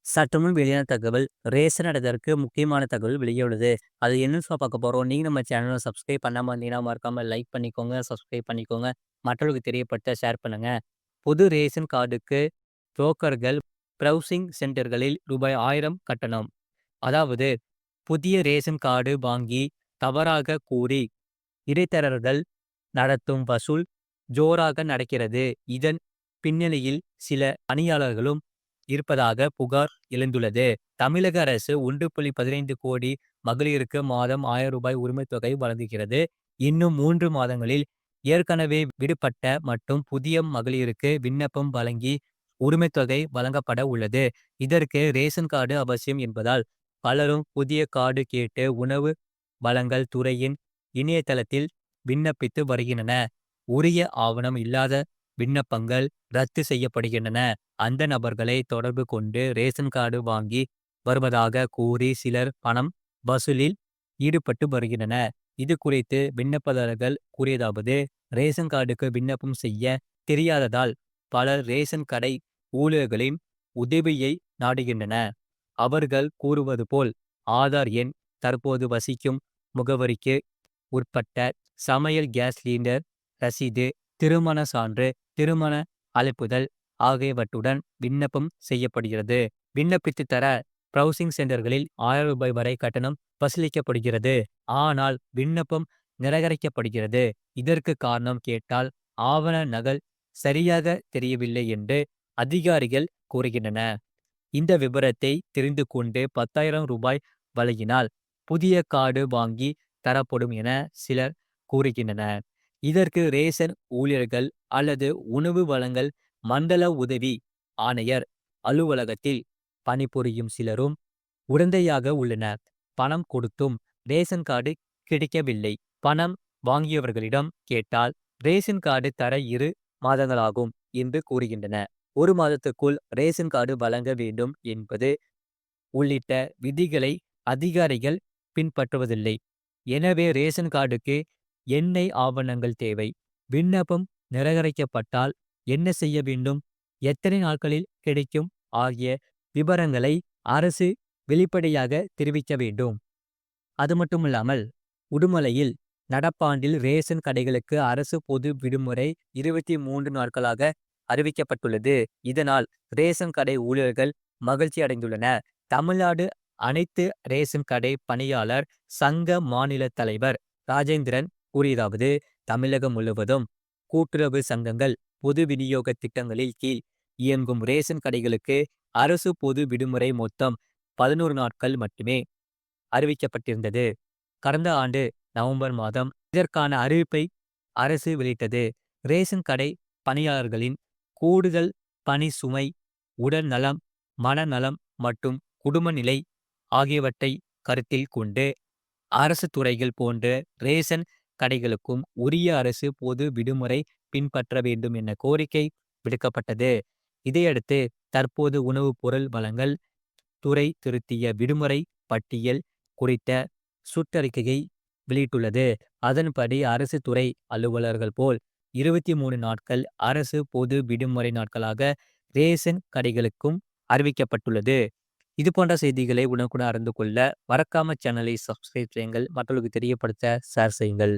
சற்றுமுன் வெளியான தகவல். ரேஷன் அடைதற்கு முக்கியமான தகவல் வெளியுள்ளது. அது என்னன்னு பார்க்க போறோம். நீங்க நம்ம சேனல சப்ஸ்கிரைப் பண்ணாம இருந்தீங்கன்னா, மறக்காம லைக் பண்ணிக்கோங்க, சப்ஸ்கிரைப் பண்ணிக்கோங்க. மற்றவர்களுக்கு தெரியப்படுத்த ஷேர் பண்ணுங்க. புது ரேஷன் கார்டுக்கு புரோக்கர்கள் ப்ரௌசிங் சென்டர்களில் ரூபாய் 1000 கட்டணம். அதாவது புதிய ரேஷன் கார்டு வாங்கி தவறாக கூறி இடைத்தரகர்கள் நடத்தும் வசூல் ஜோராக நடக்கிறது. இதன் பின்னணியில் சில பணியாளர்களும் இருப்பதாக புகார் எழுந்துள்ளது. தமிழக அரசு 1.15 கோடி மகளிருக்கு மாதம் ரூ. 1000 உரிமைத் தொகை வழங்குகிறது. இன்னும் 3 மாதங்களில் ஏற்கனவே விடுபட்ட மற்றும் புதிய மகளிருக்கு விண்ணப்பம் வழங்கி உரிமைத் தொகை வழங்கப்பட உள்ளது. இதற்கு ரேஷன் கார்டு அவசியம் என்பதால் பலரும் புதிய கார்டு கேட்டு உணவு வழங்கல் துறையின் இணையதளத்தில் விண்ணப்பித்து வருகின்றன. உரிய ஆவணம் இல்லாத விண்ணப்பங்கள் ரத்து செய்யப்படுகின்றன. அந்த நபர்களை தொடர்பு கொண்டு ரேஷன் கார்டு வாங்கி வருவதாக கூறி சிலர் பணம் வசூலில் ஈடுபட்டு வருகின்றனர். இது குறித்து விண்ணப்பதாரர்கள் கூறியதாவது: ரேஷன் கார்டுக்கு விண்ணப்பம் செய்ய தெரியாததால் பலர் ரேஷன் கடை ஊழியர்களின் உதவியை நாடுகின்றனர். அவர்கள் கூறுவது போல் ஆதார் எண், தற்போது வசிக்கும் முகவரிக்கு உட்பட்ட சமையல் கேஸ் சிலிண்டர் ரசீது, திருமண சான்று, திருமண அழைப்புதல் ஆகியவற்றுடன் விண்ணப்பம் செய்யப்படுகிறது. விண்ணப்பித்து தர ப்ரௌசிங் சென்டர்களில் ரூபாய் 1000 வரை கட்டணம் வசூலிக்கப்படுகிறது. ஆனால் விண்ணப்பம் நிராகரிக்கப்படுகிறது. இதற்கு காரணம் கேட்டால் ஆவண நகல் சரியாக தெரியவில்லை என்று அதிகாரிகள் கூறுகின்றனர். இந்த விபரத்தை தெரிந்து கொண்டு ரூபாய் 10,000 வழங்கினால் புதிய கார்டு வாங்கி தரப்படும் என சிலர் கூறுகின்றனர். இதற்கு ரேஷன் ஊழியர்கள் அல்லது உணவு வழங்கல் மண்டல உதவி ஆணையர் அலுவலகத்தில் பணிபுரியும் சிலரும் உடந்தையாக உள்ளனர். பணம் கொடுத்தும் ரேஷன் கார்டு கிடைக்கவில்லை. பணம் வாங்கியவர்களிடம் கேட்டால் ரேஷன் கார்டு தர 2 மாதங்களாகும் என்று கூறுகின்றனர். 1 மாதத்துக்குள் ரேஷன் கார்டு வழங்க வேண்டும் என்பது உள்ளிட்ட விதிகளை அதிகாரிகள் பின்பற்றுவதில்லை. எனவே ரேஷன் கார்டுக்கு என்ன ஆவணங்கள் தேவை, விண்ணப்பம் நிராகரிக்கப்பட்டால் என்ன செய்ய வேண்டும், எத்தனை நாட்களில் கிடைக்கும் ஆகிய விபரங்களை அரசு வெளிப்படையாக தெரிவிக்க வேண்டும். அது மட்டுமில்லாமல் உடுமலையில் நடப்பாண்டில் ரேஷன் கடைகளுக்கு அரசு பொது விடுமுறை 23 நாட்களாக அறிவிக்கப்பட்டுள்ளது. இதனால் ரேஷன் கடை ஊழியர்கள் மகிழ்ச்சி அடைந்துள்ளனர். தமிழ்நாடு அனைத்து ரேஷன் கடை பணியாளர் சங்க மாநில தலைவர் ராஜேந்திரன் கூறியதாவது: தமிழகம் முழுவதும் கூட்டுறவு சங்கங்கள் பொது விநியோக திட்டங்களில் கீழ் இயங்கும் ரேஷன் கடைகளுக்கு அரசு பொது விடுமுறை மொத்தம் 11 நாட்கள் மட்டுமே அறிவிக்கப்பட்டிருந்தது. கடந்த ஆண்டு நவம்பர் மாதம் இதற்கான அறிவிப்பை அரசு வெளியிட்டது. ரேஷன் கடை பணியாளர்களின் கூடுதல் பணி சுமை, உடல் நலம், மனநலம் மற்றும் குடும்ப நிலை ஆகியவற்றை கருத்தில் கொண்டு அரசு துறைகள் போன்ற ரேஷன் கடைகளுக்கும் உரிய அரசு பொது விடுமுறை பின்பற்ற வேண்டும் என கோரிக்கை விடுக்கப்பட்டது. இதையடுத்து தற்போது உணவுப் பொருள் வழங்கல் துறை திருத்திய விடுமுறை பட்டியல் குறித்த சுற்றறிக்கையை வெளியிட்டுள்ளது. அதன்படி அரசு துறை அலுவலர்கள் போல் 23 நாட்கள் அரசு பொது விடுமுறை நாட்களாக ரேஷன் கடைகளுக்கும் அறிவிக்கப்பட்டுள்ளது. இது போன்ற செய்திகளை உடனுக்குடன் அறிந்து கொள்ள மறக்காம சேனலை சப்ஸ்கிரைப் செய்யுங்கள். மற்றவர்களுக்கு தெரியப்படுத்த ஷேர் செய்யுங்கள்.